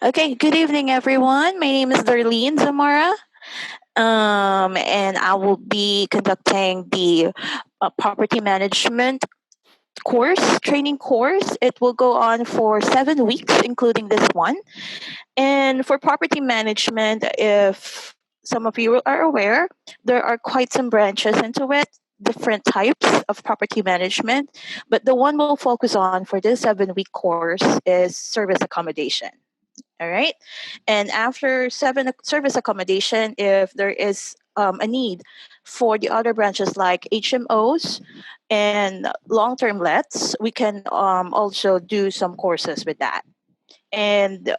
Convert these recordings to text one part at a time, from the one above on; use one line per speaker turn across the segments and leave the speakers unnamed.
Okay, good evening, everyone. My name is Darlene Zamora, and I will be conducting the property management training course. It will go on for 7 weeks, including this one. And for property management, if some of you are aware, there are quite some branches into it, different types of property management. But the one we'll focus on for this 7 week course is service accommodation. All right. And after service accommodation, if there is a need for the other branches like HMOs and long term lets, we can also do some courses with that. And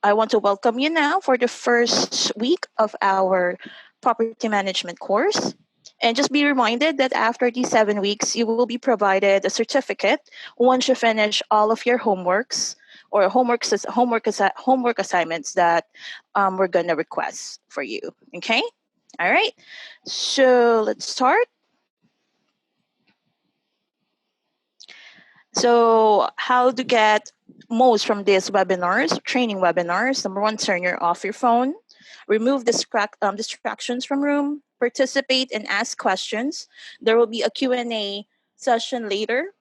I want to welcome you now for the first week of our property management course. And just be reminded that after these 7 weeks, you will be provided a certificate once you finish all of your homeworks or homework assignments that we're going to request for you. Okay? All right. So let's start. So, how to get most from these webinars, training webinars? Number one, off your phone, remove distractions from room, participate and ask questions. There will be a Q&A session later.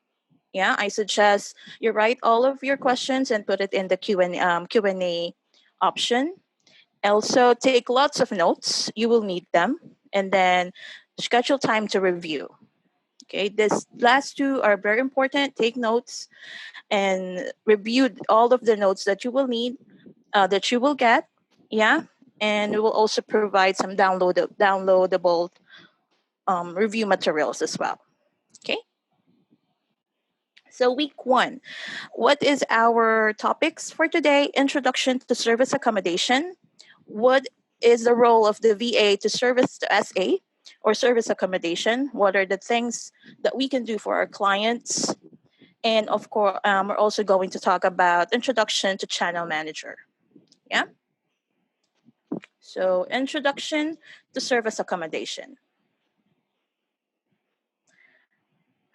Yeah, I suggest you write all of your questions and put it in the Q&A option. Also, take lots of notes. You will need them. And then schedule time to review. Okay, this last two are very important. Take notes and review all of the notes that you will need, that you will get. Yeah, and we will also provide some downloadable review materials as well. Okay. So week one, what is our topics for today? Introduction to service accommodation. What is the role of the VA to service the SA or service accommodation? What are the things that we can do for our clients? And of course, we're also going to talk about introduction to channel manager. Yeah. So introduction to service accommodation.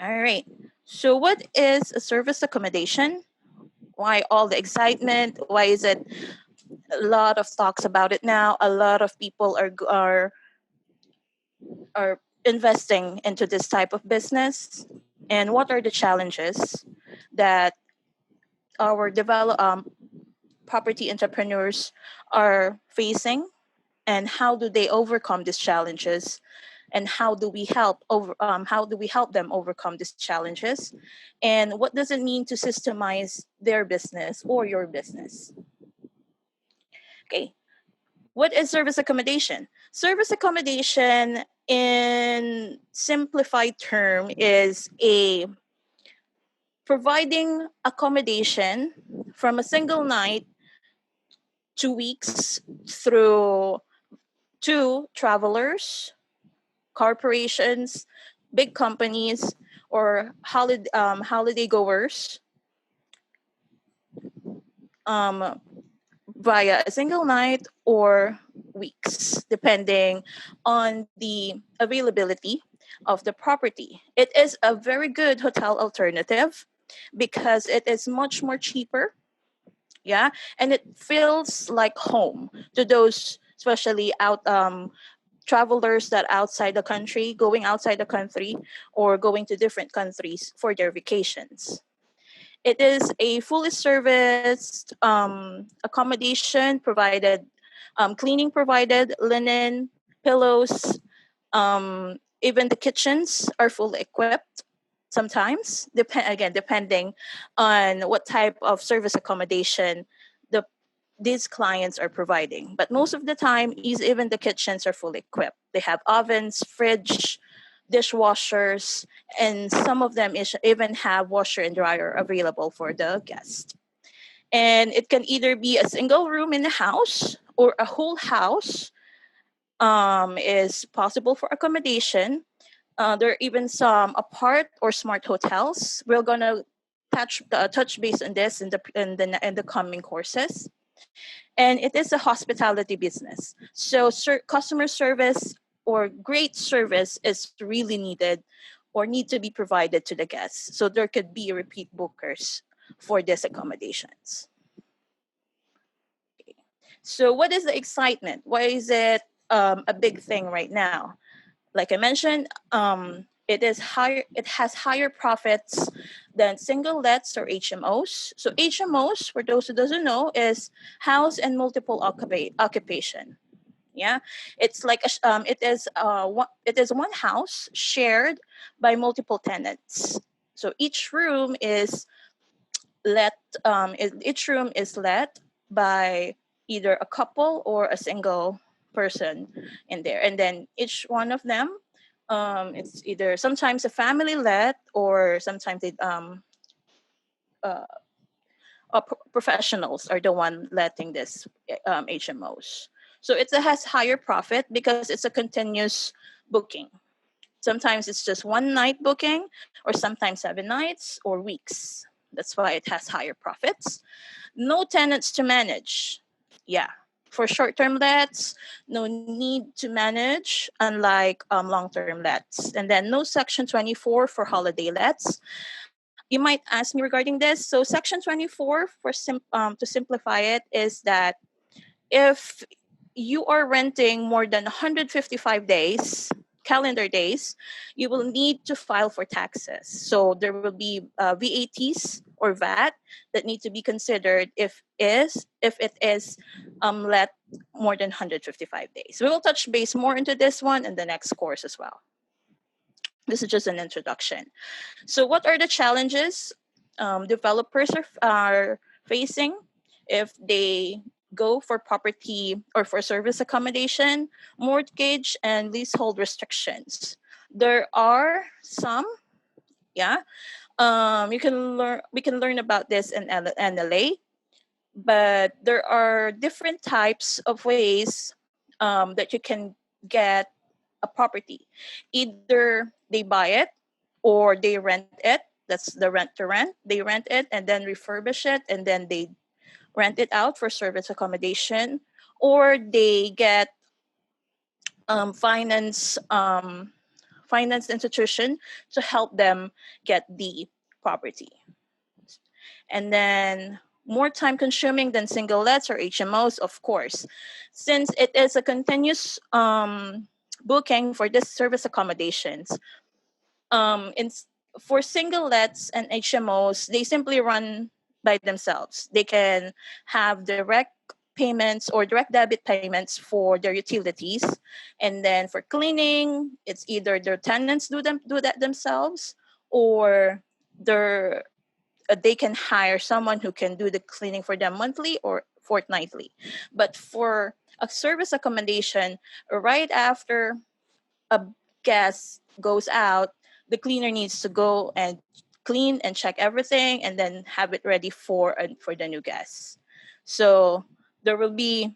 All right. So what is a service accommodation? Why all the excitement? Why is it a lot of talks about it now? A lot of people are investing into this type of business. And what are the challenges that our property entrepreneurs are facing, and how do they overcome these challenges, and how do we help them overcome these challenges, and what does it mean to systemize their business or your business? Okay, what is service accommodation? Service accommodation in simplified term is a providing accommodation from a single night 2 weeks through to travelers, corporations, big companies, or holiday goers um, via a single night or weeks, depending on the availability of the property. It is a very good hotel alternative because it is much more cheaper. Yeah, and it feels like home to those, especially travelers that going outside the country or going to different countries for their vacations. It is a fully serviced accommodation provided, cleaning provided, linen, pillows, even the kitchens are fully equipped. Sometimes, depending on what type of service accommodation the these clients are providing. But most of the time, even the kitchens are fully equipped. They have ovens, fridge, dishwashers, and some of them even have washer and dryer available for the guest. And it can either be a single room in the house or a whole house is possible for accommodation. There are even some apart or smart hotels. We're gonna touch base on this in the coming courses. And it is a hospitality business. So customer service or great service is really needed or need to be provided to the guests. So there could be repeat bookers for these accommodations. Okay. So what is the excitement? Why is it a big thing right now? Like I mentioned, it is higher. It has higher profits than single lets or HMOs. So HMOs, for those who doesn't know, is house and multiple occupation. Yeah, it's like it is one house shared by multiple tenants. So each room is let each room is let by either a couple or a single person in there, and then each one of them, it's either sometimes a family let or sometimes they uh, professionals are the one letting this HMOs. So it has higher profit because it's a continuous booking. Sometimes it's just one night booking, or sometimes 7 nights or weeks. That's why it has higher profits. No tenants to manage. Yeah. For short-term lets, no need to manage, unlike long-term lets. And then no Section 24 for holiday lets. You might ask me regarding this. So Section 24, to simplify it, is that if you are renting more than 155 days, calendar days, you will need to file for taxes. So there will be VATs or VAT that need to be considered if it is let more than 155 days. We will touch base more into this one in the next course as well. This is just an introduction. So what are the challenges developers are facing if they go for property or for service accommodation, mortgage, and leasehold restrictions? There are some, yeah. You can learn. We can learn about this in NLA, but there are different types of ways that you can get a property. Either they buy it or they rent it. That's the rent to rent. They rent it and then refurbish it, and then they rent it out for service accommodation, or they get finance finance institution to help them get the property. And then more time consuming than single lets or HMOs, of course, since it is a continuous booking for this service accommodations. In For single lets and HMOs, they simply run by themselves. They can have direct payments or direct debit payments for their utilities, and then for cleaning, it's either their tenants do that themselves, or their they can hire someone who can do the cleaning for them monthly or fortnightly. But for a service accommodation, right after a guest goes out, the cleaner needs to go and clean and check everything, and then have it ready for the new guests. So there will be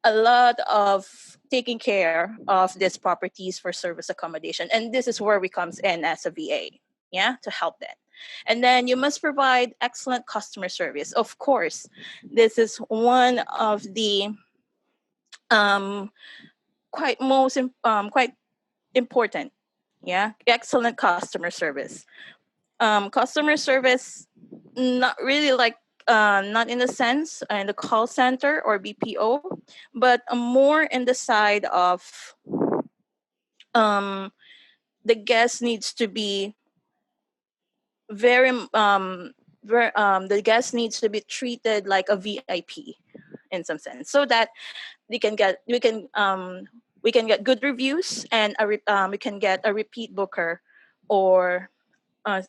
a lot of taking care of these properties for service accommodation, and this is where we comes in as a VA, yeah, to help them. And then you must provide excellent customer service. Of course, this is one of the um, quite important. Yeah, excellent customer service. Customer service, not really like not in the sense in the call center or BPO, but more in the side of um, the guest needs to be very the guest needs to be treated like a VIP in some sense, so that we can get good reviews, and we can get a repeat booker, or uh,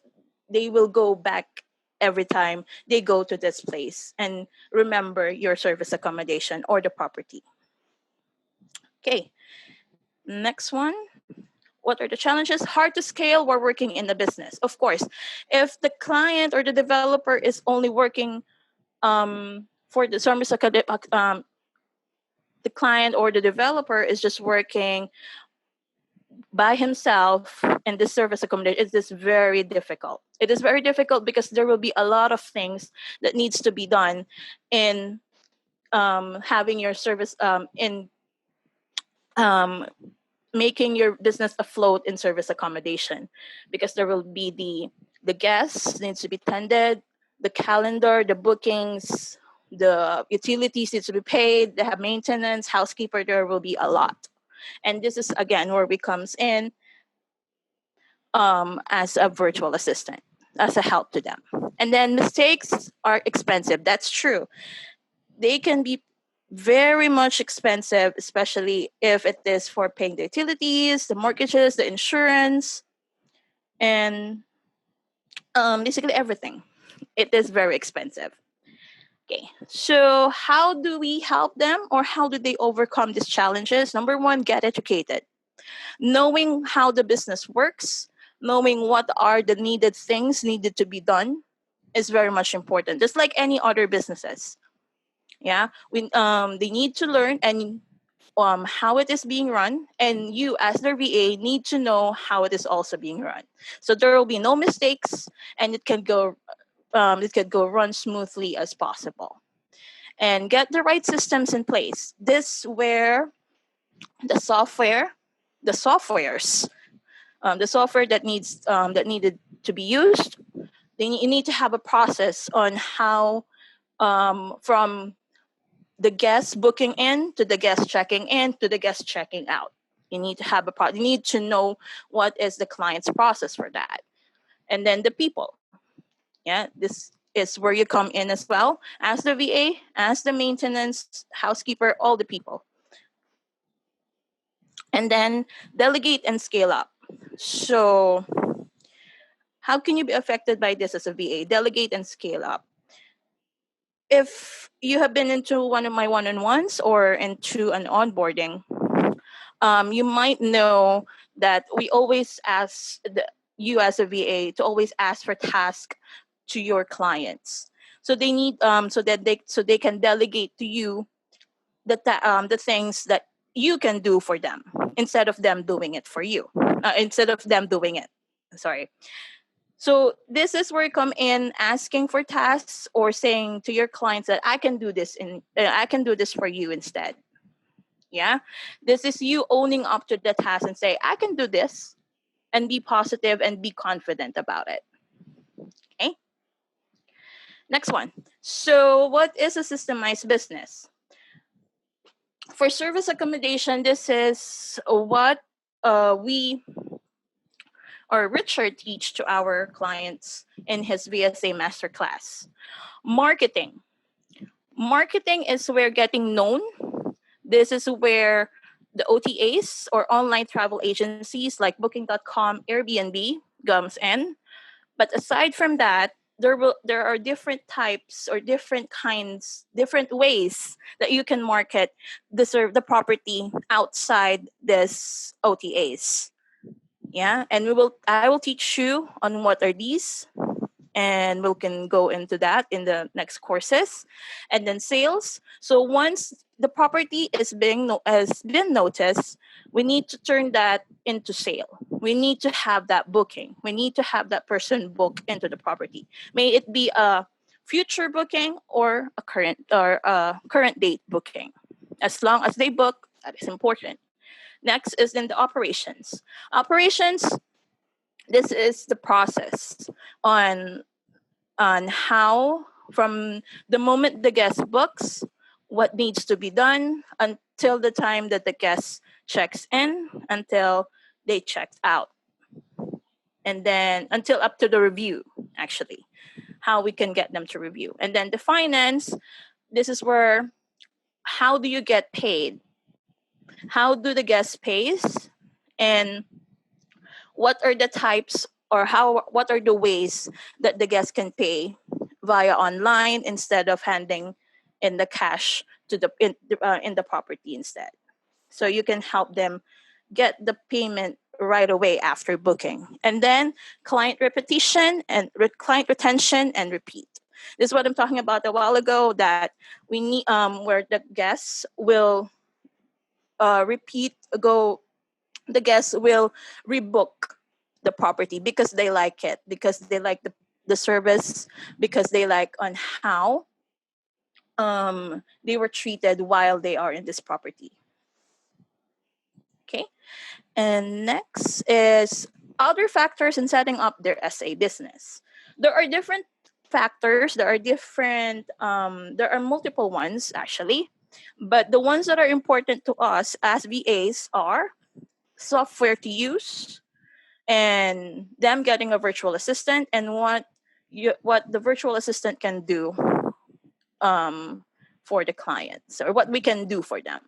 they will go back every time they go to this place and remember your service accommodation or the property. Okay, next one. What are the challenges? Hard to scale while working in the business. Of course, if the client or the developer is only working for the service the client or the developer is just working by himself in this service accommodation, it is very difficult. It is very difficult because there will be a lot of things that needs to be done in having your service in um, making your business afloat in service accommodation, because there will be the guests needs to be tended, the calendar, the bookings, the utilities needs to be paid, they have maintenance, housekeeper, there will be a lot. And this is again where we comes in as a virtual assistant, as a help to them. And then mistakes are expensive. That's true. They can be very much expensive, especially if it is for paying the utilities, the mortgages, the insurance, and basically everything. It is very expensive. Okay, so how do we help them, or how do they overcome these challenges? Number one, get educated. Knowing how the business works, knowing what are the needed things needed to be done is very much important, just like any other businesses. Yeah, they need to learn and how it is being run, and you as the VA need to know how it is also being run. So there will be no mistakes, and it can go run smoothly as possible. And get the right systems in place. This where the software, the softwares, the software that needed to be used. You need to have a process on how from the guest booking in to the guest checking in to the guest checking out. You need to have you need to know what is the client's process for that. And then the people. Yeah, this is where you come in as well as the VA, as the maintenance, housekeeper, all the people. And then delegate and scale up. So how can you be affected by this as a VA? Delegate and scale up. If you have been into one of my one-on-ones or into an onboarding, you might know that we always ask you as a VA to always ask for tasks to your clients. So they need so they can delegate to you the things that you can do for them instead of them doing it for you. Instead of them doing it. Sorry. So this is where you come in asking for tasks or saying to your clients that I can do this for you instead. Yeah. This is you owning up to the task and say, I can do this, and be positive and be confident about it. Okay. Next one. So what is a systemized business? For service accommodation, this is what we or Richard teach to our clients in his VSA masterclass. Marketing. Marketing is where getting known. This is where the OTAs or online travel agencies like Booking.com, Airbnb comes in. But aside from that, there are different types or different kinds, different ways that you can market the property outside this OTAs. Yeah, and I will teach you on what are these, and we can go into that in the next courses. And then sales. So once the property has been noticed, we need to turn that into sale. We need to have that booking. We need to have that person book into the property. May it be a future booking or a current date booking. As long as they book, that is important. Next is in the operations. Operations, this is the process on how from the moment the guest books, what needs to be done until the time that the guest checks in, until they check out, and then until up to the review, actually, how we can get them to review. And then the finance, this is where how do you get paid? How do the guests pays? And what are the types or what are the ways that the guests can pay via online instead of handing in the cash to in the property instead? So you can help them get the payment right away after booking. And then client repetition and client retention and repeat. This is what I'm talking about a while ago, that we need where the guests will repeat go the guests will rebook the property because they like it, because they like the service, because they like on how they were treated while they are in this property. Okay, And next is other factors in setting up their SA business. There are different factors, there are multiple ones actually, but the ones that are important to us as VAs are software to use and them getting a virtual assistant and what the virtual assistant can do for the clients or what we can do for them.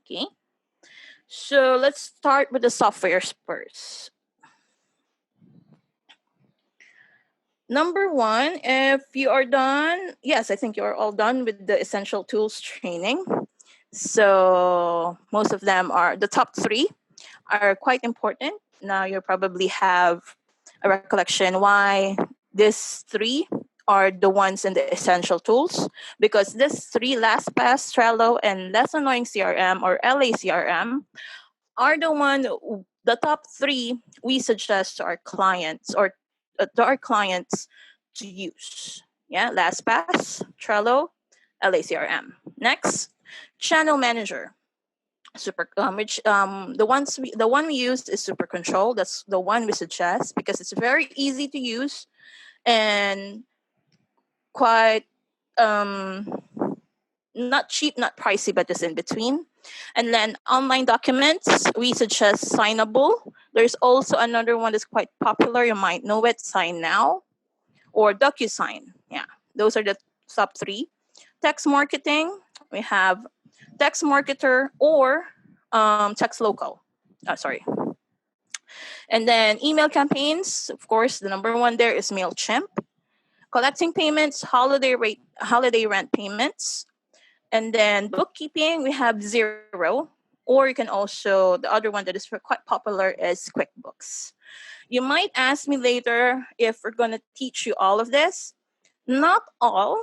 Okay. So let's start with the software first. Number one, if you are done, yes, I think you're all done with the essential tools training. So most of them are the top three are quite important. Now you probably have a recollection why these three are the ones in the essential tools, because these three, LastPass, Trello, and Less Annoying CRM or LACRM, are the top three we suggest to our clients or to our clients to use. Yeah, LastPass, Trello, LACRM. Next, Channel Manager. The one we use is Super Control. That's the one we suggest because it's very easy to use and quite not cheap, not pricey, but just in between. And then online documents, we suggest Signable. There's also another one that's quite popular. You might know it, Sign Now or DocuSign. Yeah, those are the top three. Text marketing, we have Text Marketer or Text Local. Sorry. And then email campaigns, of course, the number one there is MailChimp. Collecting payments, holiday rent payments. And then bookkeeping, we have Zero, or you can also, the other one that is quite popular is QuickBooks. You might ask me later if we're going to teach you all of this. Not all,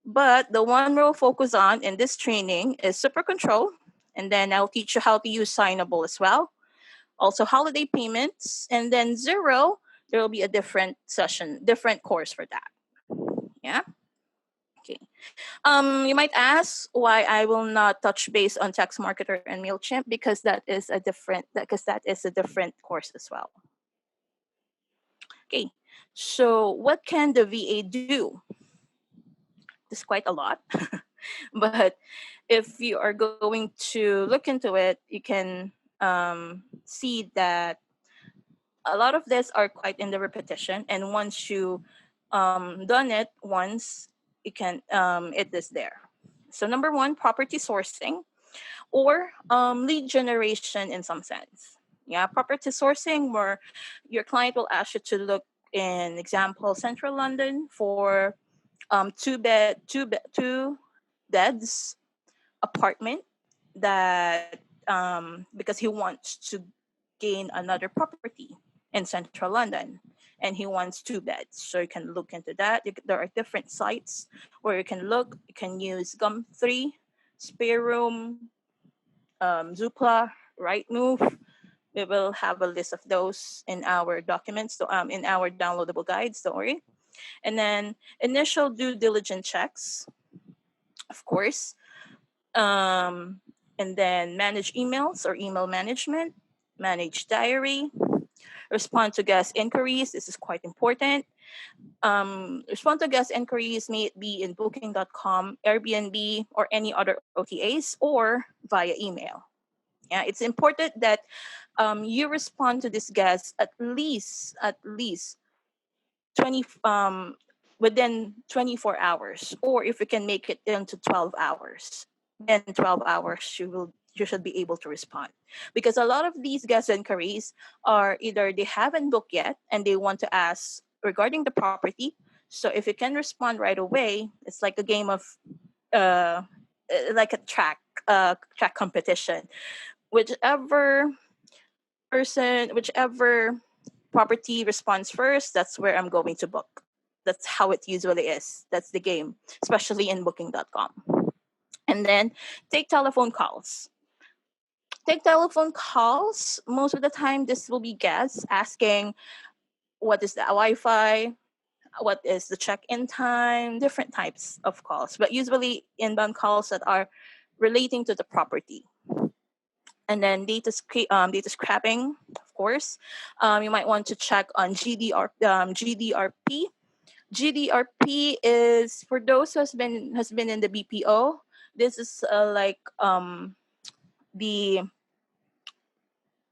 but the one we'll focus on in this training is Super Control. And then I'll teach you how to use Signable as well. Also holiday payments. And then Zero, there will be a different session, different course for that. Yeah. Okay. You might ask why I will not touch base on Text Marketer and MailChimp because that is a different course as well. Okay. So what can the VA do? There's quite a lot, but if you are going to look into it, you can see that a lot of this are quite in the repetition, and once you done it once, it is there. So number one, property sourcing or lead generation in some sense. Yeah, property sourcing where your client will ask you to look in example Central London for two beds apartment that because he wants to gain another property in Central London and he wants two beds. So you can look into that. There are different sites where you can look. You can use Gum3, Spare Room, Zoopla, Rightmove. We will have a list of those in our documents, so, in our downloadable guides, don't worry. And then initial due diligence checks, of course. And then manage emails or email management, manage diary, respond to guest inquiries. This is quite important. Respond to guest inquiries, may it be in booking.com, Airbnb, or any other OTAs, or via email. Yeah, it's important that you respond to this guest at least 20 within 24 hours, or if you can make it into 12 hours, then 12 hours you should be able to respond, because a lot of these guest inquiries are either they haven't booked yet and they want to ask regarding the property. So if you can respond right away, it's like a game of uh like a track competition. Whichever property responds first, that's where I'm going to book. That's how it usually is. That's the game, especially in booking.com. And then take telephone calls. Take telephone calls. Most of the time, this will be guests asking what is the Wi-Fi, what is the check-in time, different types of calls, but usually inbound calls that are relating to the property. And then data scrapping, of course. You might want to check on GDRP. GDRP is for those who has been in the BPO. This is like the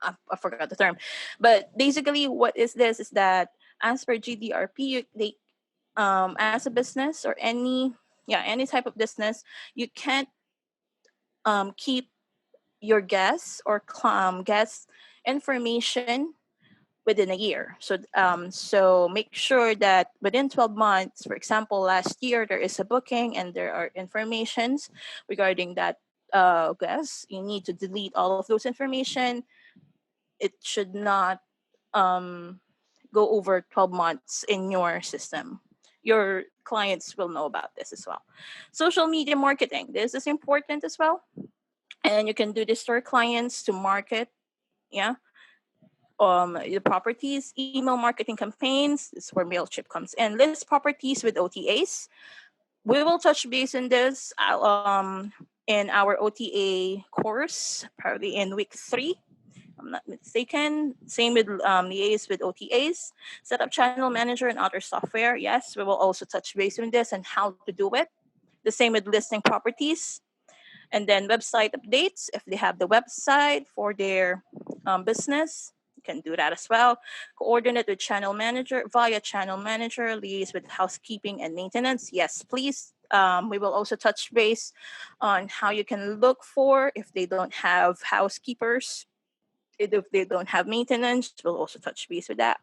I forgot the term, but basically, what is this? Is that as per GDRP, as a business or any type of business, you can't keep your guests or guests information within a year. So make sure that within 12 months, for example, last year there is a booking and there are informations regarding that guest. You need to delete all of those information. It should not um, go over 12 months in your system. Your clients will know about this as well. Social media marketing. This is important as well. And you can do this to your clients to market, yeah, the properties, email marketing campaigns. This is where MailChimp comes in. List properties with OTAs. We will touch base on this in our OTA course, probably in week 3. I'm not mistaken. Same with liaise with OTAs, set up channel manager and other software. Yes, we will also touch base on this and how to do it. The same with listing properties. And then website updates. If they have the website for their business, you can do that as well. Coordinate with channel manager via channel manager, liaise with housekeeping and maintenance. Yes, please. We will also touch base on how you can look for if they don't have housekeepers, if they don't have maintenance. We'll also touch base with that.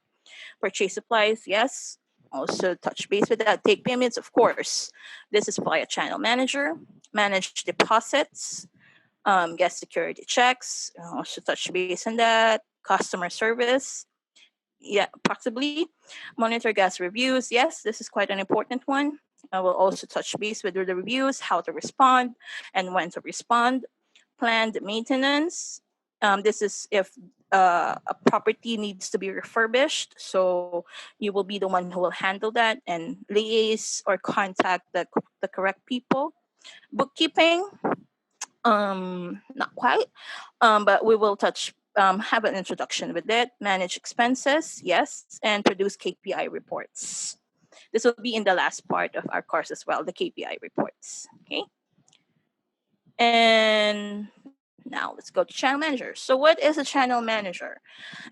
Purchase supplies, yes. Also touch base with that. Take payments, of course. This is via channel manager. Manage deposits, guest security checks. Also touch base on that. Customer service, yeah, possibly. Monitor guest reviews. Yes, this is quite an important one. I will also touch base with the reviews, how to respond, and when to respond. Planned maintenance. This is if a property needs to be refurbished. So you will be the one who will handle that and liaise or contact the correct people. Bookkeeping, not quite, but we will touch have an introduction with it. Manage expenses, yes, and produce KPI reports. This will be in the last part of our course as well, the KPI reports. Okay. And now let's go to channel manager. So what is a channel manager?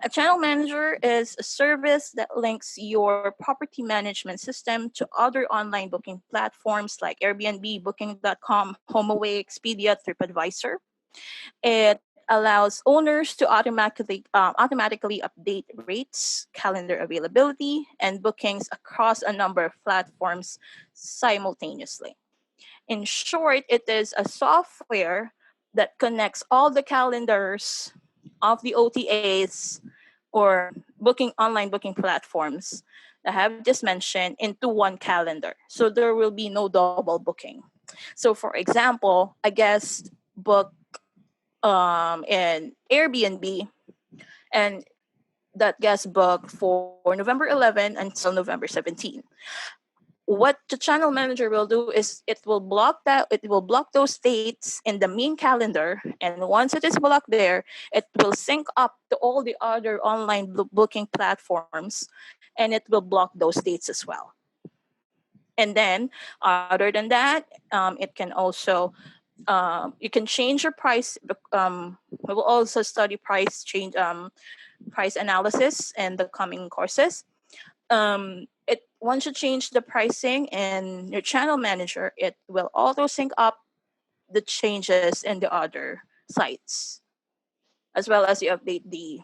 A channel manager is a service that links your property management system to other online booking platforms like Airbnb, Booking.com, HomeAway, Expedia, TripAdvisor. It allows owners to automatically update rates, calendar availability, and bookings across a number of platforms simultaneously. In short, it is a software that connects all the calendars of the OTAs or booking online booking platforms that I have just mentioned into one calendar. So there will be no double booking. So for example, a guest book in Airbnb, and that guest booked for November 11 until November 17. What the channel manager will do is it will block those dates in the main calendar, and once it is blocked there, it will sync up to all the other online booking platforms, and it will block those dates as well. And then other than that, it can also you can change your price. We will also study price analysis in the coming courses. It Once you change the pricing in your channel manager, it will auto sync up the changes in the other sites, as well as you update the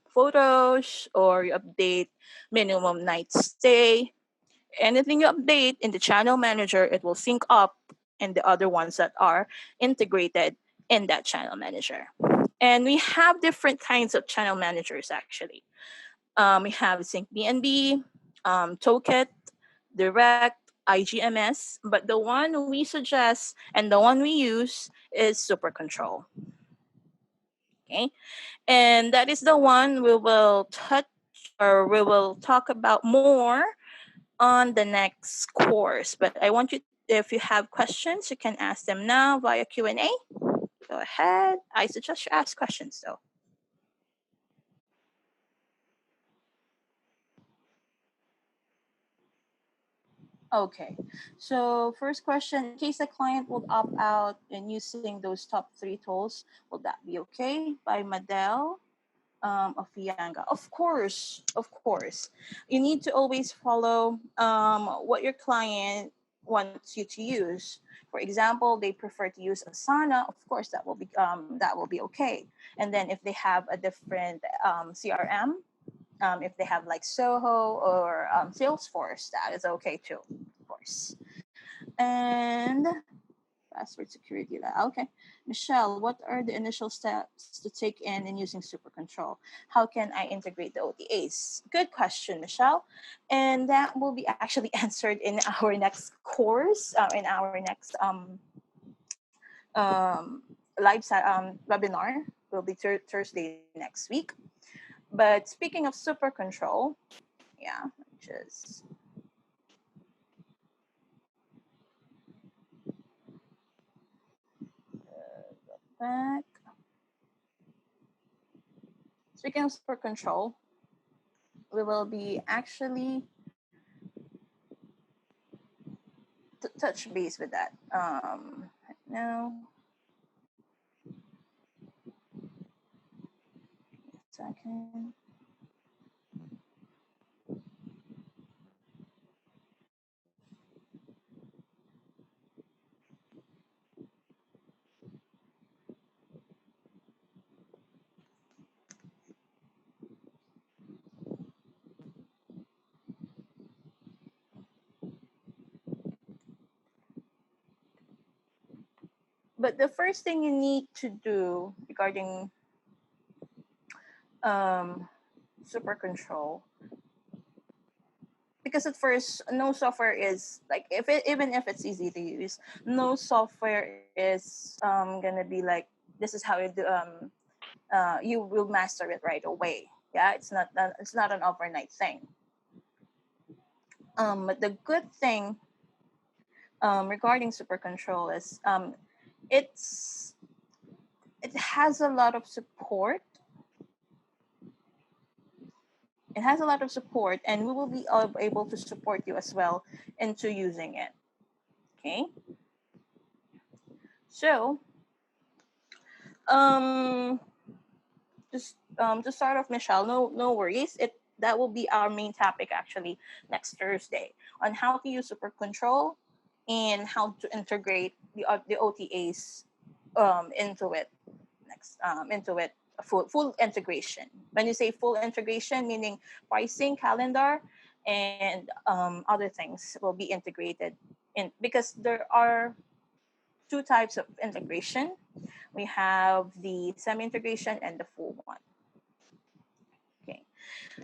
photos, or you update minimum night stay. Anything you update in the channel manager, it will sync up in the other ones that are integrated in that channel manager. And we have different kinds of channel managers actually. We have SyncBNB, Toket, Direct, IGMS, but the one we suggest and the one we use is Super Control. Okay, and that is the one we will touch, or we will talk about more on the next course. But I want you, if you have questions, you can ask them now via Q&A. Go ahead. I suggest you ask questions though. Okay, so first question, in case the client would opt out in using those top three tools, will that be okay? By Madel of Yanga. Of course, of course. You need to always follow what your client wants you to use. For example, they prefer to use Asana. Of course, that will be okay. And then if they have a different CRM, if they have like Soho or Salesforce, that is okay too, of course. And password security. Okay. Michelle, what are the initial steps to take in using Super Control? How can I integrate the OTAs? Good question, Michelle. And that will be actually answered in our next course, in our next um, webinar. Will be Thursday next week. But speaking of Super Control, yeah, just back. Speaking of Super Control, we will be actually touch base with that. Right now, second. But the first thing you need to do regarding um, Super Control, because at first no software is like even if it's easy to use, no software is gonna be like this is how you do you will master it right away. Yeah, it's not an overnight thing. But the good thing regarding Super Control is it's it has a lot of support. It has a lot of support, and we will be able to support you as well into using it. Okay, so um, just to start off, Michelle, no worries. That will be our main topic actually next Thursday on how to use Super Control and how to integrate the OTAs into it into it full integration. When you say full integration, meaning pricing, calendar, and other things will be integrated in, because there are two types of integration. We have the semi integration and the full one. Okay.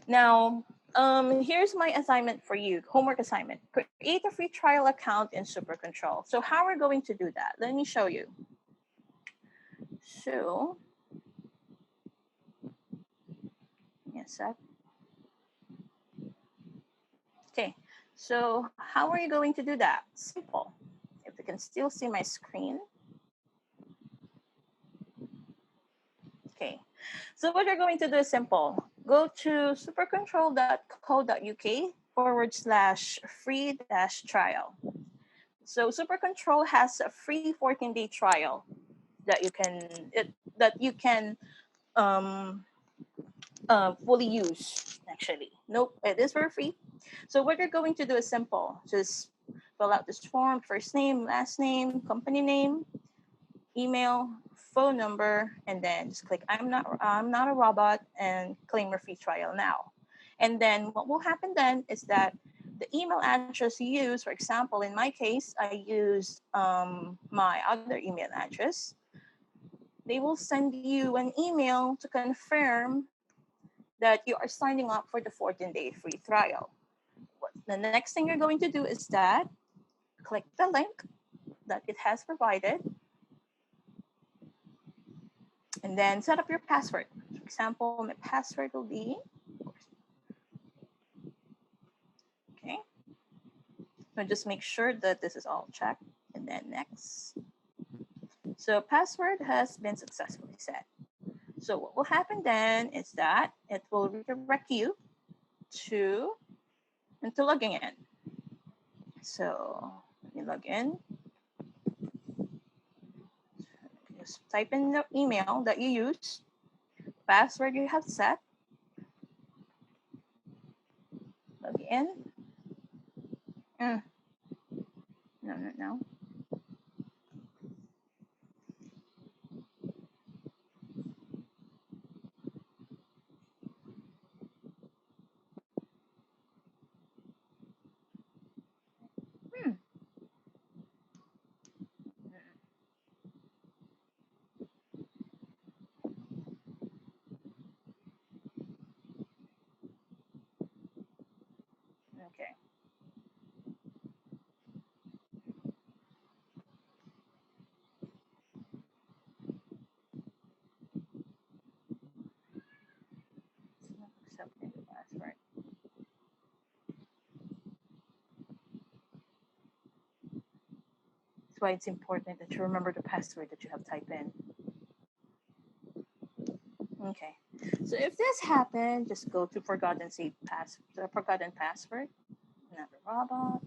Now, here's my assignment for you, homework assignment. Create a free trial account in Super Control. So how we're going to do that? Let me show you. So, yes, okay. So how are you going to do that? Simple. If you can still see my screen. Okay. So what you're going to do is simple. Go to supercontrol.co.uk/free trial. So Super Control has a free 14-day trial that you can um, fully use. Actually, nope, it is for free. So what you're going to do is simple. Just fill out this form: first name, last name, company name, email, phone number, and then just click I'm not a robot and claim your free trial now. And then what will happen then is that the email address you use, for example, in my case, I use my other email address. They will send you an email to confirm that you are signing up for the 14-day free trial. The next thing you're going to do is that click the link that it has provided and then set up your password. For example, my password will be, okay. So just make sure that this is all checked and then next. So password has been successfully set. So what will happen then is that it will redirect you to into logging in. So let me log in. Just type in the email that you use, password you have set, log in. No. Hmm. Okay. It's not accepting the password. That's why it's important that you remember the password that you have typed in. Okay. So if this happened, just go to forgotten password. Another robot.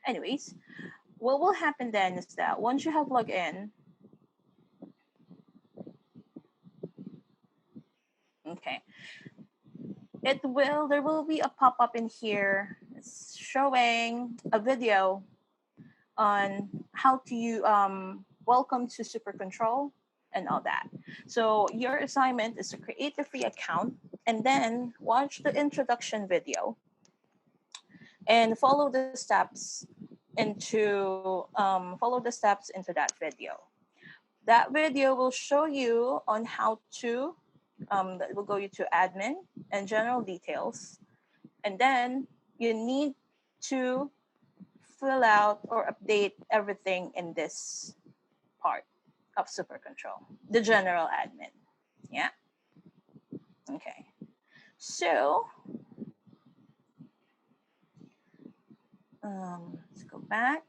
Anyways, what will happen then is that once you have logged in, okay, there will be a pop-up in here. It's showing a video on how to welcome to Super Control and all that. So your assignment is to create a free account and then watch the introduction video and follow the steps into that video. That video will show you on how to that will go you to admin and general details, and then you need to fill out or update everything in this part of Super Control, the general admin. Yeah. Okay. So let's go back.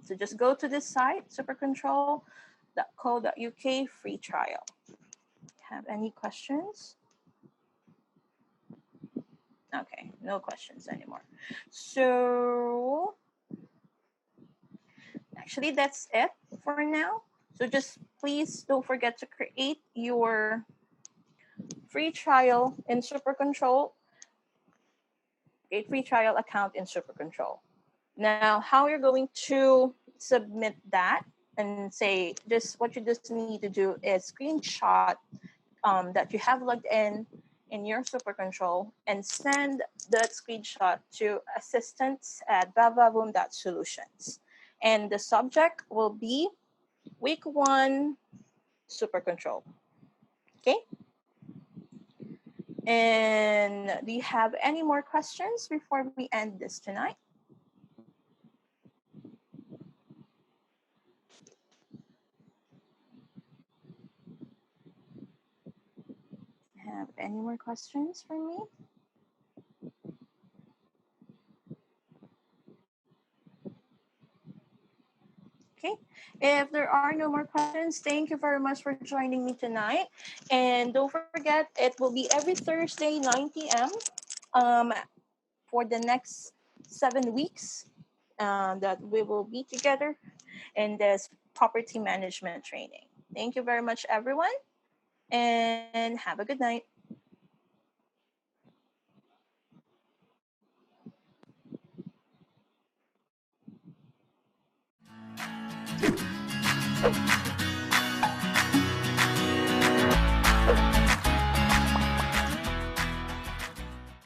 So just go to this site, supercontrol.co.uk free trial. Have any questions? Okay, no questions anymore. So actually that's it for now. So just please don't forget to create your free trial in Super Control, create free trial account in Super Control. Now, how you're going to submit that and say just what you just need to do is screenshot that you have logged in your Super Control and send that screenshot to assistants@bavaboom.solutions. And the subject will be week 1 Super Control. Okay? And do you have any more questions before we end this tonight? Have any more questions for me? Okay. If there are no more questions, thank you very much for joining me tonight. And don't forget, it will be every Thursday, 9 p.m. For the next 7 weeks that we will be together in this property management training. Thank you very much, everyone, and have a good night.